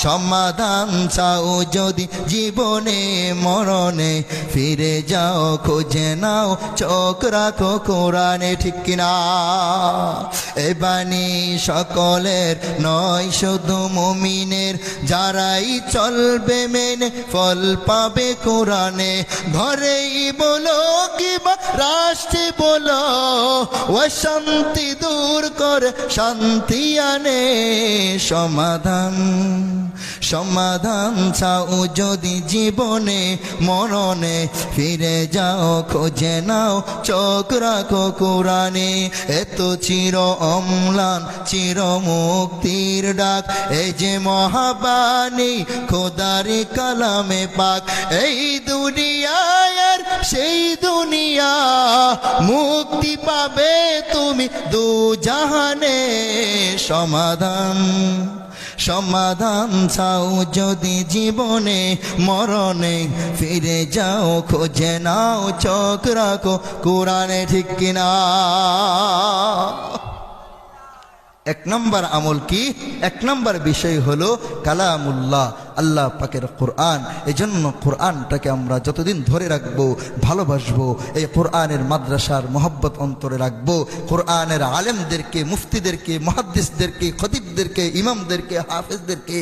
সমাধান চাও যদি জীবনে মরণে, ফিরে যাও খুঁজে নাও চোখ রাখো কোরআনে। ঠিক কিনা? এ বাণী সকলের নয় শুধু মুমিনের, যারাই চলবে মেনে ফল পাবে কোরআনে। ঘরেই বলো কিবা রাষ্ট্রে বলো, অশান্তি দূর করে শান্তি আনে। সমাধান সমাধান চাও যদি জীবনে মরণে, ফিরে যাও খোঁজে নাও চোখ রাখো কোরআনে। এত চির অম্লান চির মুক্তির ডাক, এই যে মহাবাণী খোদারি কালামে পাক। এই দুনিয়ায় আর সেই দুনিয়া, মুক্তি পাবে তুমি দু জাহানে। সমাধান সমাধান চাও যদি জীবনে মরণে, ফিরে যাও খোঁজে নাও চোখ রাখো কোরআনে। ঠিক কিনা? এক নম্বর আমল কি? এক নম্বর বিষয় হলো কালামুল্লাহ, আল্লাহ পাকের কোরআন। এজন্য কোরআনটাকে আমরা যতদিন ধরে রাখবো, ভালোবাসবো, এই কোরআনের মাদ্রাসার মহব্বত অন্তরে রাখবো। কোরআনের আলেমদেরকে, মুফতিদেরকে, মুহাদ্দিসদেরকে, খতিবদেরকে, ইমামদেরকে, হাফেজদেরকে